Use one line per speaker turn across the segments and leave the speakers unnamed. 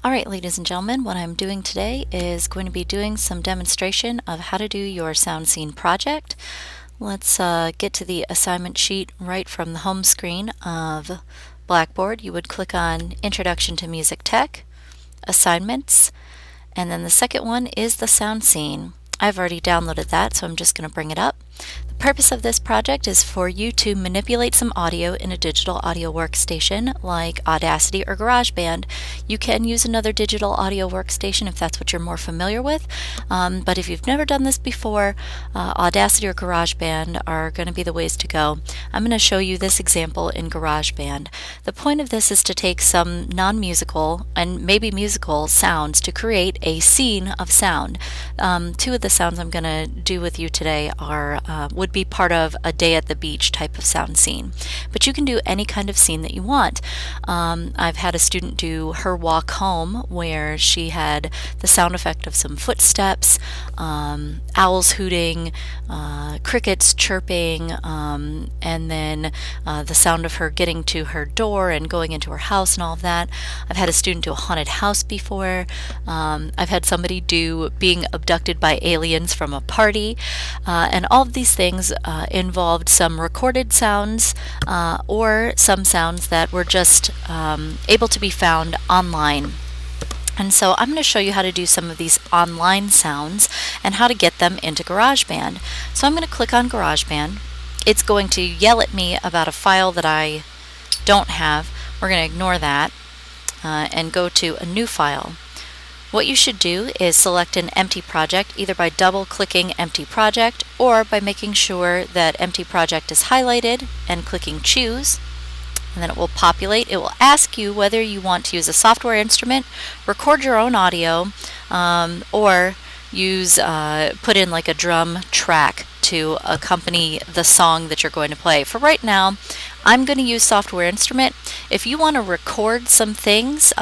Alright, ladies and gentlemen, what I'm doing today is going to be doing some demonstration of how to do your sound scene project. Let's get to the assignment sheet right from the home screen of Blackboard. You would click on Introduction to Music Tech, Assignments, and then the second one is the sound scene. I've already downloaded that, so I'm just going to bring it up. The purpose of this project is for you to manipulate some audio in a digital audio workstation like Audacity or GarageBand. You can use another digital audio workstation if that's what you're more familiar with, but if you've never done this before, Audacity or GarageBand are going to be the ways to go. I'm going to show you this example in GarageBand. The point of this is to take some non-musical and maybe musical sounds to create a scene of sound. Two of the sounds I'm going to do with you today would be part of a day at the beach type of sound scene. But you can do any kind of scene that you want. I've had a student do her walk home where she had the sound effect of some footsteps, owls hooting, crickets chirping, and then the sound of her getting to her door and going into her house and all of that. I've had a student do a haunted house before. I've had somebody do being abducted by aliens from a party, and all of these things involved some recorded sounds or some sounds that were just able to be found online. And so I'm going to show you how to do some of these online sounds and how to get them into GarageBand. So I'm going to click on GarageBand. It's going to yell at me about a file that I don't have. We're going to ignore that and go to a new file. What you should do is select an empty project either by double-clicking Empty Project or by making sure that Empty Project is highlighted and clicking Choose. And then it will populate. It will ask you whether you want to use a software instrument, record your own audio, or use put in like a drum track to accompany the song that you're going to play. For right now, I'm going to use software instrument. If you want to record some things,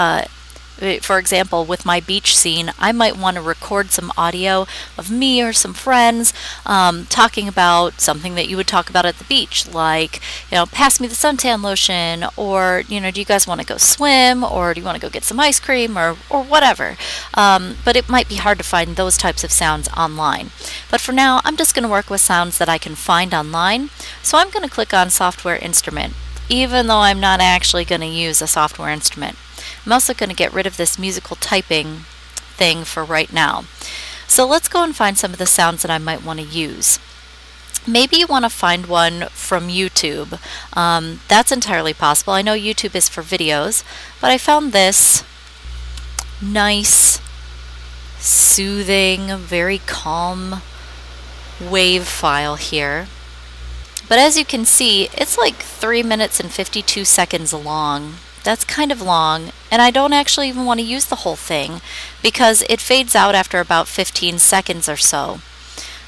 for example, with my beach scene, I might want to record some audio of me or some friends talking about something that you would talk about at the beach, like, pass me the suntan lotion, or, do you guys want to go swim, or do you want to go get some ice cream, or whatever. But it might be hard to find those types of sounds online. But for now, I'm just going to work with sounds that I can find online. So I'm going to click on Software Instrument, even though I'm not actually going to use a software instrument. I'm also going to get rid of this musical typing thing for right now. So let's go and find some of the sounds that I might want to use. Maybe you want to find one from YouTube. That's entirely possible. I know YouTube is for videos, but I found this nice, soothing, very calm wave file here. But as you can see, it's like 3 minutes and 52 seconds long. That's kind of long, and I don't actually even want to use the whole thing because it fades out after about 15 seconds or so.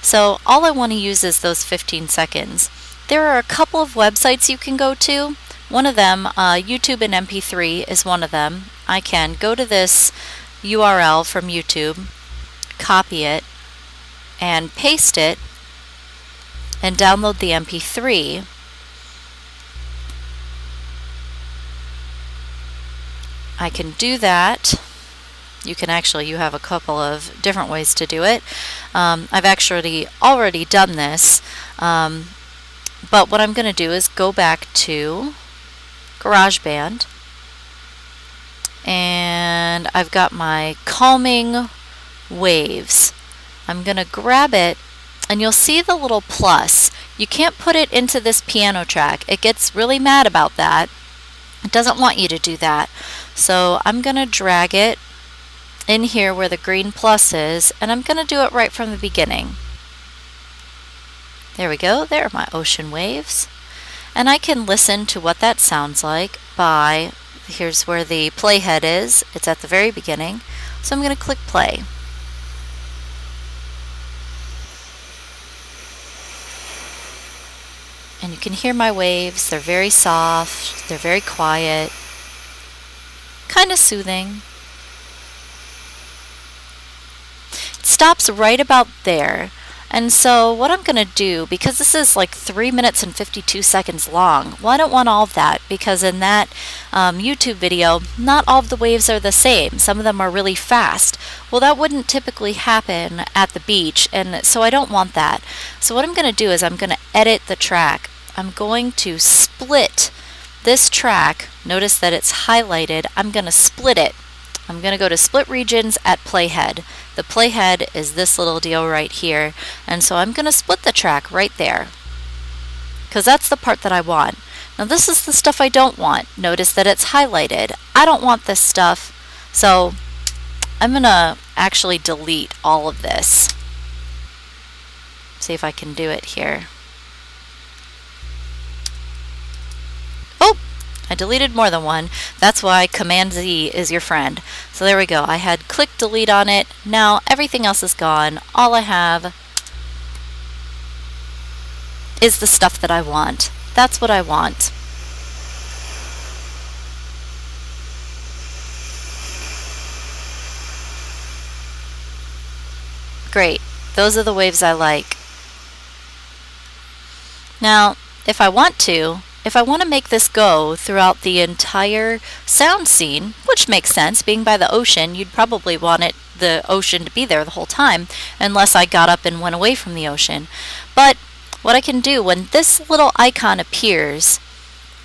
So all I want to use is those 15 seconds. There are a couple of websites you can go to. One of them, YouTube and MP3 is one of them. I can go to this URL from YouTube, copy it, and paste it, and download the MP3. I can do that. You have a couple of different ways to do it. I've actually already done this, but what I'm going to do is go back to GarageBand, and I've got my calming waves. I'm going to grab it, and you'll see the little plus. You can't put it into this piano track. It gets really mad about that. It doesn't want you to do that. So I'm going to drag it in here where the green plus is, and I'm going to do it right from the beginning. There we go. There are my ocean waves. And I can listen to what that sounds like by, here's where the playhead is. It's at the very beginning. So I'm going to click play. And you can hear my waves. They're very soft. They're very quiet. Kind of soothing. It stops right about there. And so what I'm going to do, because this is like 3 minutes and 52 seconds long, well, I don't want all of that, because in that YouTube video, not all of the waves are the same. Some of them are really fast. Well, that wouldn't typically happen at the beach, and so I don't want that. So what I'm going to do is I'm going to edit the track. I'm going to split this track. Notice that it's highlighted. I'm going to split it. I'm going to go to split regions at playhead. The playhead is this little deal right here, and so I'm going to split the track right there, because that's the part that I want. Now this is the stuff I don't want. Notice that it's highlighted. I don't want this stuff, so I'm going to actually delete all of this. See if I can do it here. Oh! I deleted more than one. That's why Command Z is your friend. So there we go. I had click delete on it. Now everything else is gone. All I have is the stuff that I want. That's what I want. Great. Those are the waves I like. Now, if I want to make this go throughout the entire sound scene, which makes sense, being by the ocean, you'd probably want the ocean to be there the whole time, unless I got up and went away from the ocean. But what I can do, when this little icon appears,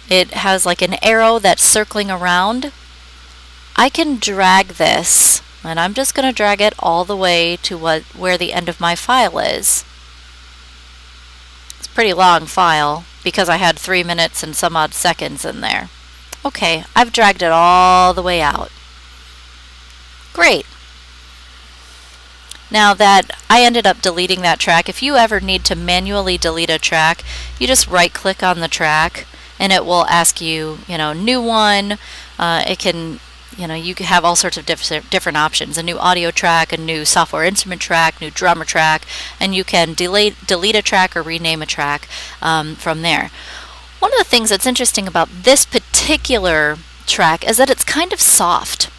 it has like an arrow that's circling around. I can drag this, and I'm just going to drag it all the way to where the end of my file is. It's a pretty long file, because I had 3 minutes and some odd seconds in there. Okay, I've dragged it all the way out. Great. Now that I ended up deleting that track, if you ever need to manually delete a track, you just right click on the track and it will ask you, new one. It can, you can have all sorts of different options, a new audio track, a new software instrument track, new drummer track, and you can delete a track or rename a track from there. One of the things that's interesting about this particular track is that it's kind of soft.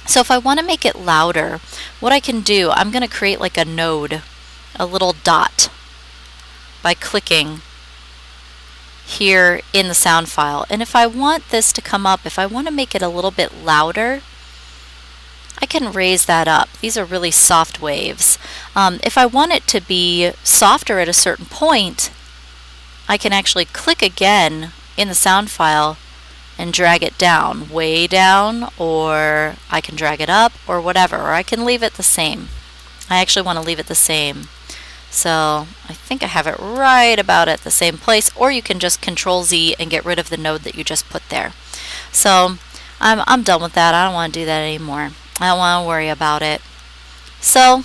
So if I want to make it louder, what I can do, I'm going to create like a node, a little dot, by clicking here in the sound file. And if I want this to come up, if I want to make it a little bit louder, I can raise that up. These are really soft waves. If I want it to be softer at a certain point, I can actually click again in the sound file and drag it down, way down, or I can drag it up, or whatever, or I can leave it the same. I actually want to leave it the same. So I think I have it right about at the same place, or you can just Control Z and get rid of the node that you just put there. So I'm done with that. I don't want to do that anymore. I don't want to worry about it. So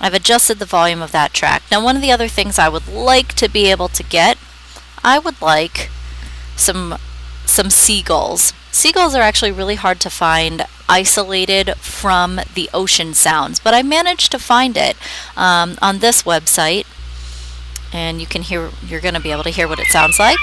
I've adjusted the volume of that track. Now one of the other things I would like to be able to get, I would like some seagulls. Seagulls are actually really hard to find isolated from the ocean sounds, but I managed to find it on this website, and you're going to be able to hear what it sounds like.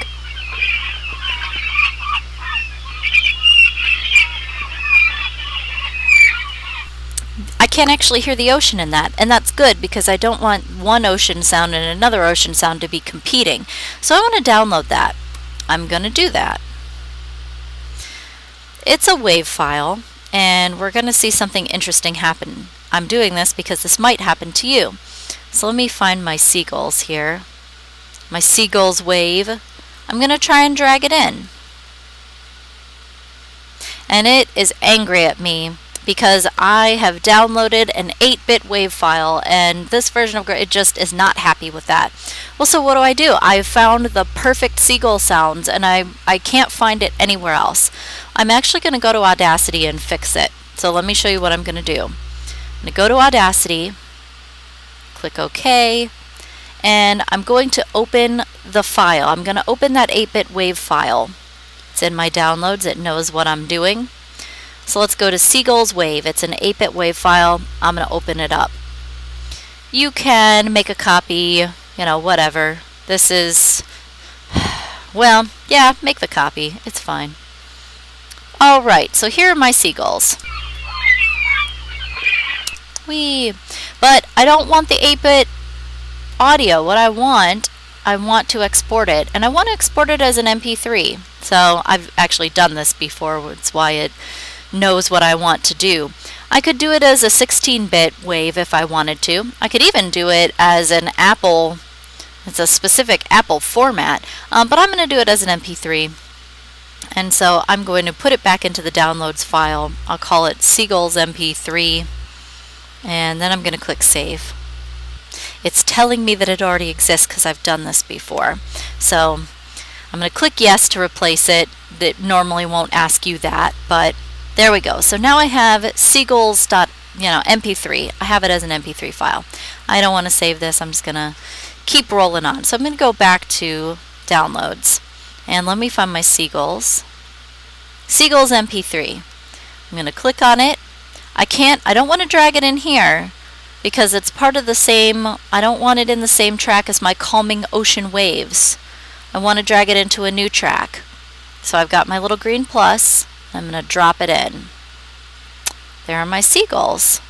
I can't actually hear the ocean in that, and that's good because I don't want one ocean sound and another ocean sound to be competing. So I want to download that. I'm going to do that. It's a WAV file, and we're going to see something interesting happen. I'm doing this because this might happen to you. So let me find my seagulls here. My seagulls wave. I'm going to try and drag it in. And it is angry at me because I have downloaded an 8-bit WAV file, and this version of it just is not happy with that. Well, so what do? I've found the perfect seagull sounds, and I can't find it anywhere else. I'm actually going to go to Audacity and fix it. So let me show you what I'm going to do. I'm going to go to Audacity, click OK, and I'm going to open the file. I'm going to open that 8-bit WAV file. It's in my downloads. It knows what I'm doing. So let's go to Seagulls Wave. It's an 8-bit WAV file. I'm going to open it up. You can make a copy, whatever. This is, well, yeah, make the copy. It's fine. Alright, so here are my seagulls. Whee! But I don't want the 8-bit audio, what I want to export it, and I want to export it as an MP3. So I've actually done this before, it's why it knows what I want to do. I could do it as a 16-bit wave if I wanted to. I could even do it as an Apple, it's a specific Apple format, but I'm going to do it as an MP3. And so I'm going to put it back into the downloads file. I'll call it Seagulls MP3, and then I'm going to click Save. It's telling me that it already exists because I've done this before. So I'm going to click Yes to replace it. That normally won't ask you that, but there we go. So now I have Seagulls MP3. I have it as an MP3 file. I don't want to save this. I'm just going to keep rolling on. So I'm going to go back to Downloads, and let me find my Seagulls MP3. I'm going to click on it. I don't want to drag it in here because it's part of the same, I don't want it in the same track as my Calming Ocean Waves. I want to drag it into a new track. So I've got my little green plus. I'm going to drop it in. There are my Seagulls.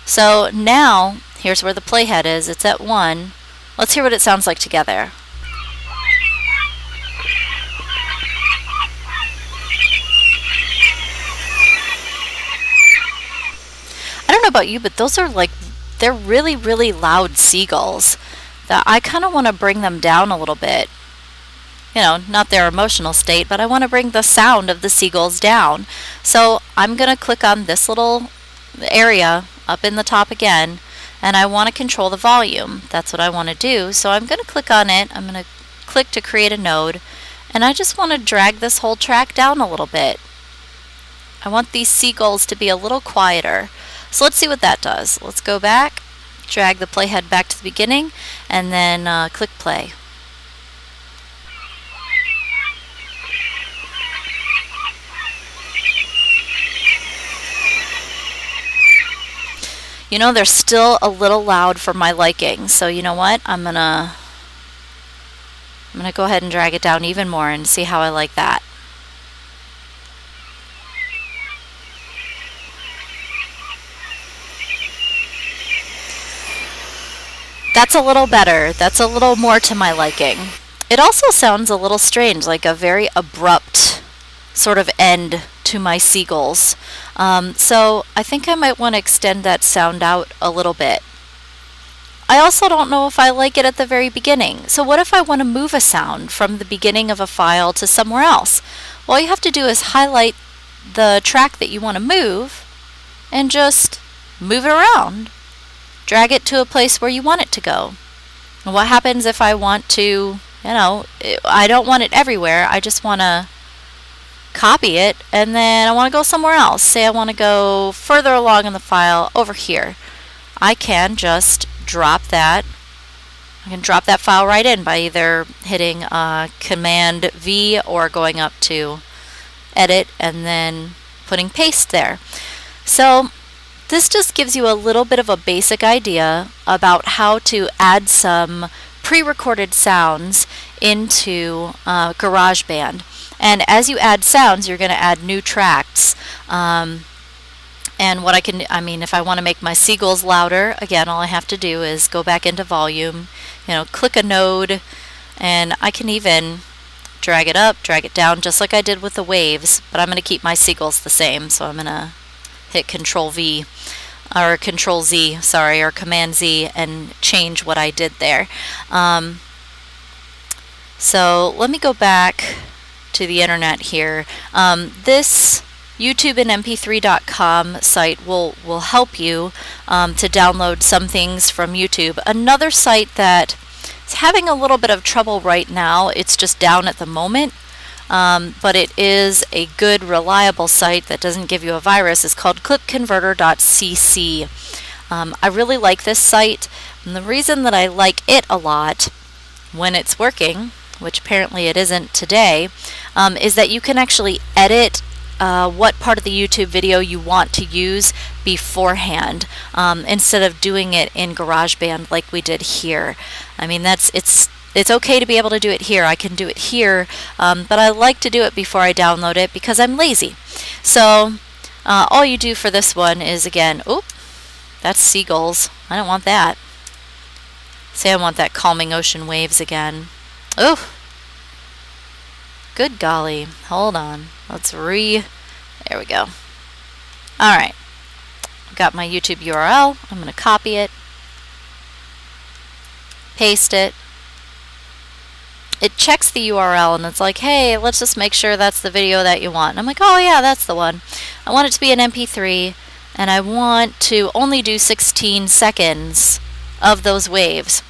So now, here's where the playhead is. It's at 1. Let's hear what it sounds like together. I don't know about you, but those are they're really, really loud seagulls that I kind of want to bring them down a little bit. Not their emotional state, but I want to bring the sound of the seagulls down. So I'm going to click on this little area up in the top again, and I want to control the volume. That's what I want to do. So I'm going to click on it. I'm going to click to create a node, and I just want to drag this whole track down a little bit. I want these seagulls to be a little quieter. So let's see what that does. Let's go back, drag the playhead back to the beginning, and then click play. They're still a little loud for my liking. So you know what? I'm gonna go ahead and drag it down even more and see how I like that. That's a little better. That's a little more to my liking. It also sounds a little strange, like a very abrupt sort of end to my seagulls. So I think I might want to extend that sound out a little bit. I also don't know if I like it at the very beginning. So what if I want to move a sound from the beginning of a file to somewhere else? Well, all you have to do is highlight the track that you want to move and just move it around. Drag it to a place where you want it to go. And what happens if I want to, I don't want it everywhere. I just want to copy it, and then I want to go somewhere else. Say I want to go further along in the file over here. I can just drop that. I can drop that file right in by either hitting Command V or going up to Edit and then putting paste there. So this just gives you a little bit of a basic idea about how to add some pre-recorded sounds into GarageBand. And as you add sounds, you're going to add new tracks. And what if I want to make my seagulls louder, again, all I have to do is go back into volume, click a node, and I can even drag it up, drag it down, just like I did with the waves, but I'm going to keep my seagulls the same. So I'm going to hit Control V, or Control Z, sorry, or Command Z, and change what I did there. So let me go back to the internet here. This YouTubeandmp3.com site will help you to download some things from YouTube. Another site that is having a little bit of trouble right now, it's just down at the moment, but it is a good, reliable site that doesn't give you a virus, is called clipconverter.cc. I really like this site, and the reason that I like it a lot when it's working, which apparently it isn't today, is that you can actually edit what part of the YouTube video you want to use beforehand, instead of doing it in GarageBand like we did here. I mean, it's okay to be able to do it here. I can do it here, but I like to do it before I download it because I'm lazy. So all you do for this one is, again, that's seagulls. I don't want that. Say I want that calming ocean waves again. Oh, good golly. Hold on. There we go. All right. Got my YouTube URL. I'm going to copy it, paste it. It checks the URL and it's like, hey, let's just make sure that's the video that you want. And I'm like, oh yeah, that's the one. I want it to be an MP3 and I want to only do 16 seconds of those waves.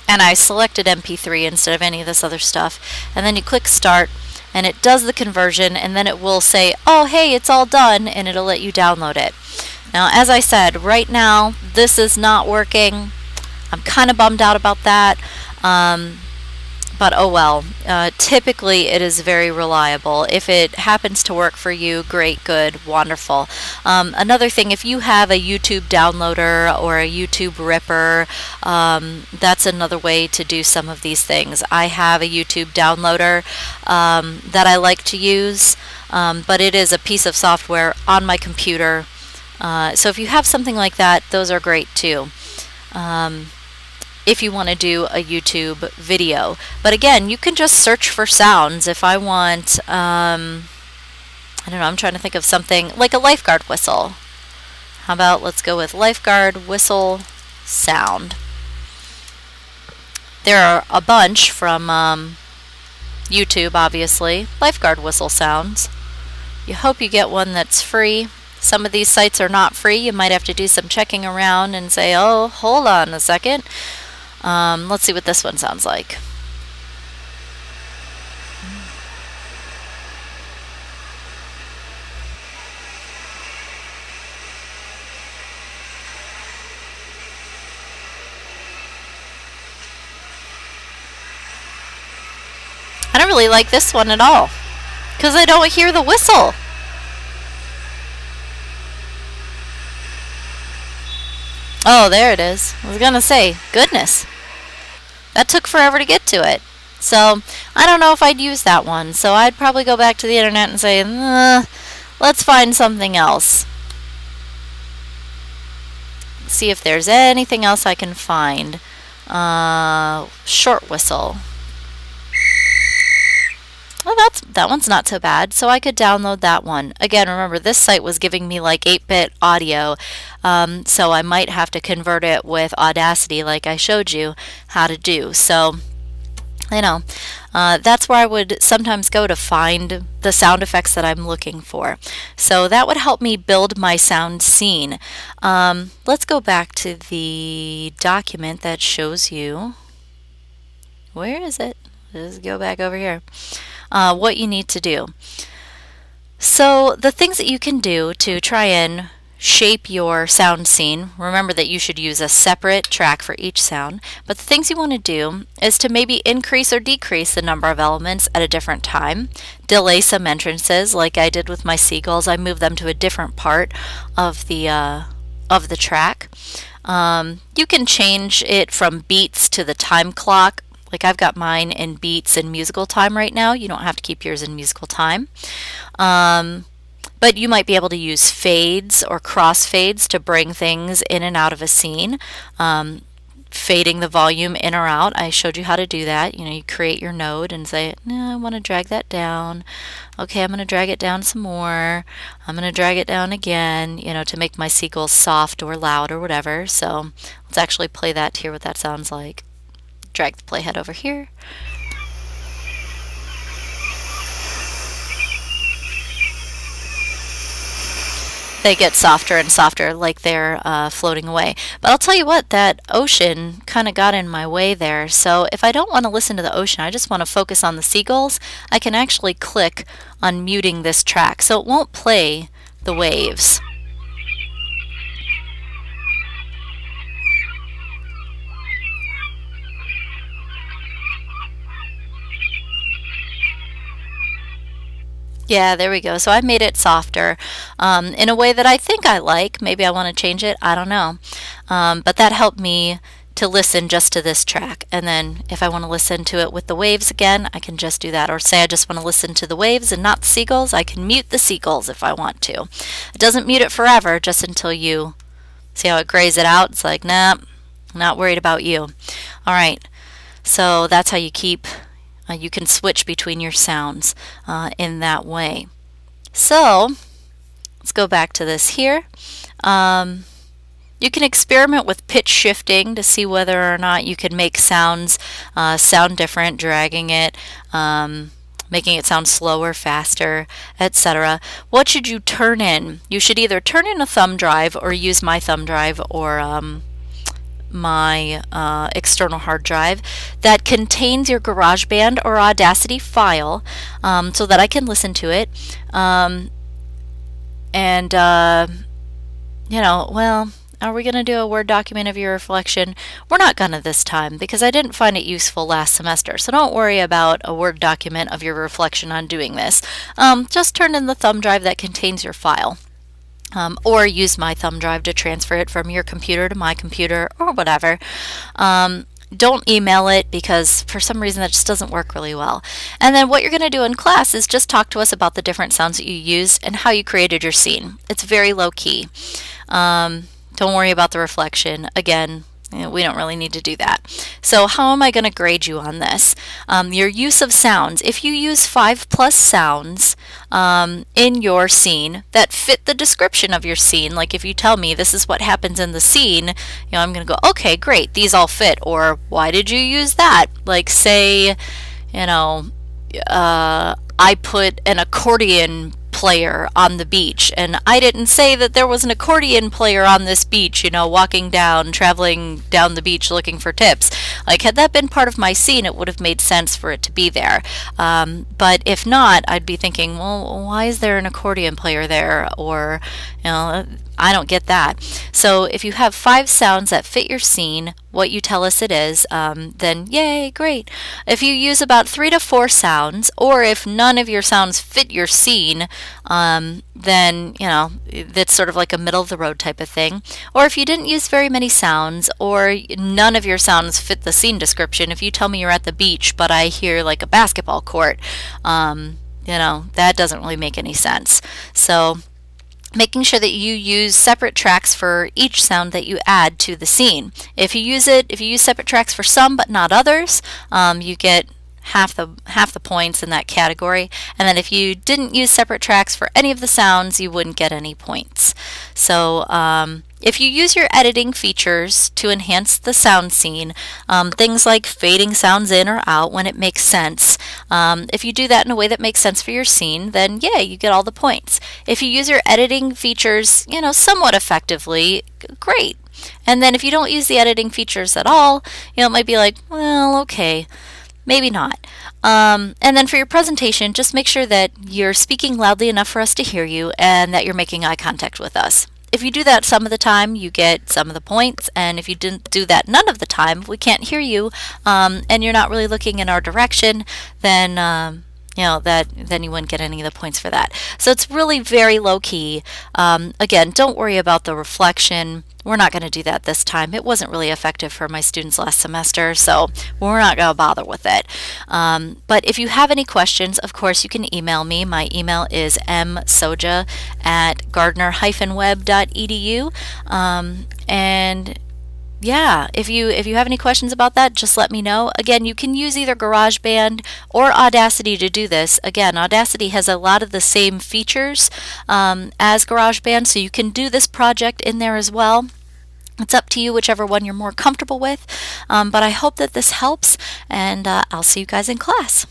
And I selected MP3 instead of any of this other stuff. And then you click start and it does the conversion and then it will say, oh hey, it's all done, and it'll let you download it. Now, as I said, right now this is not working. I'm kind of bummed out about that. But oh well. Typically it is very reliable. If it happens to work for you, great, good, wonderful. Another thing, if you have a YouTube downloader or a YouTube ripper, that's another way to do some of these things. I have a YouTube downloader that I like to use, but it is a piece of software on my computer. So if you have something like that, those are great too. If you want to do a YouTube video. But again, you can just search for sounds. If I want, I don't know, I'm trying to think of something like a lifeguard whistle. How about let's go with lifeguard whistle sound. There are a bunch from YouTube, obviously. Lifeguard whistle sounds. You hope you get one that's free. Some of these sites are not free. You might have to do some checking around and say, oh, hold on a second. Let's see what this one sounds like. I don't really like this one at all because I don't hear the whistle. Oh, there it is. I was gonna say, goodness. That took forever to get to it. So, I don't know if I'd use that one. So I'd probably go back to the internet and say, let's find something else. See if there's anything else I can find. Short whistle. Well, that one's not so bad, so I could download that one. Again, remember, this site was giving me like 8-bit audio, so I might have to convert it with Audacity like I showed you how to do. So, you know, that's where I would sometimes go to find the sound effects that I'm looking for. So that would help me build my sound scene. Let's go back to the document that shows you. Where is it? Let's go back over here. What you need to do. So the things that you can do to try and shape your sound scene, remember that you should use a separate track for each sound, but the things you want to do is to maybe increase or decrease the number of elements at a different time, delay some entrances like I did with my seagulls. I moved them to a different part of the track. You can change it from beats to the time clock. Like I've got mine in beats and musical time right now. You don't have to keep yours in musical time. But you might be able to use fades or crossfades to bring things in and out of a scene. Fading the volume in or out. I showed you how to do that. You know, you create your node and say, no, I want to drag that down. Okay, I'm going to drag it down some more. I'm going to drag it down again, you know, to make my seagulls soft or loud or whatever. So let's actually play that to hear what that sounds like. Drag the playhead over here. They get softer and softer like they're floating away. But I'll tell you what, that ocean kind of got in my way there. So if I don't want to listen to the ocean, I just want to focus on the seagulls, I can actually click on muting this track. So it won't play the waves. Yeah, there we go. So I made it softer in a way that I think I like. Maybe I want to change it. I don't know. But that helped me to listen just to this track. And then if I want to listen to it with the waves again, I can just do that. Or say I just want to listen to the waves and not the seagulls, I can mute the seagulls if I want to. It doesn't mute it forever, just until you see how it grays it out. It's like, nah, Not worried about you. All right. So that's how you you can switch between your sounds in that way. So let's go back to this here. You can experiment with pitch shifting to see whether or not you can make sounds sound different, dragging it, making it sound slower, faster, etc. What should you turn in? You should either turn in a thumb drive or use my thumb drive or my external hard drive that contains your GarageBand or Audacity file so that I can listen to it. Well, are we going to do a Word document of your reflection? We're not going to this time because I didn't find it useful last semester. So don't worry about a Word document of your reflection on doing this. Just turn in the thumb drive that contains your file. Or use my thumb drive to transfer it from your computer to my computer or whatever. Don't email it because for some reason that just doesn't work really well. And then what you're going to do in class is just talk to us about the different sounds that you used and how you created your scene. It's very low key. Don't worry about the reflection. Again, we don't really need to do that. So how am I going to grade you on this? Your use of sounds. If you use 5+ sounds in your scene that fit the description of your scene, like if you tell me this is what happens in the scene, I'm going to go, okay, great, these all fit. Or why did you use that? Like say, I put an accordion player on the beach, and I didn't say that there was an accordion player on this beach, walking down, traveling down the beach looking for tips. Like, had that been part of my scene, it would have made sense for it to be there. But if not, I'd be thinking, well, why is there an accordion player there? Or, I don't get that. So if you have 5 sounds that fit your scene, what you tell us it is, then yay, great. If you use about 3 to 4 sounds, or if none of your sounds fit your scene, then, it's sort of like a middle of the road type of thing. Or if you didn't use very many sounds, or none of your sounds fit the scene description, if you tell me you're at the beach, but I hear like a basketball court, that doesn't really make any sense. So making sure that you use separate tracks for each sound that you add to the scene. If you use separate tracks for some but not others, you get half the points in that category. And then if you didn't use separate tracks for any of the sounds, you wouldn't get any points. So if you use your editing features to enhance the sound scene, things like fading sounds in or out when it makes sense, if you do that in a way that makes sense for your scene, then yeah, you get all the points. If you use your editing features, somewhat effectively, great. And then if you don't use the editing features at all, it might be like, well, okay, maybe not. And then for your presentation, just make sure that you're speaking loudly enough for us to hear you and that you're making eye contact with us. If you do that some of the time, you get some of the points, and if you didn't do that none of the time, we can't hear you, and you're not really looking in our direction, then then you wouldn't get any of the points for that. So it's really very low key. Again, don't worry about the reflection. We're not going to do that this time. It wasn't really effective for my students last semester, so we're not going to bother with it. But if you have any questions, of course, you can email me. My email is msoja@gardner-web.edu. And yeah, if you have any questions about that, just let me know. Again, you can use either GarageBand or Audacity to do this. Again, Audacity has a lot of the same features as GarageBand, so you can do this project in there as well. It's up to you, whichever one you're more comfortable with. But I hope that this helps, and I'll see you guys in class.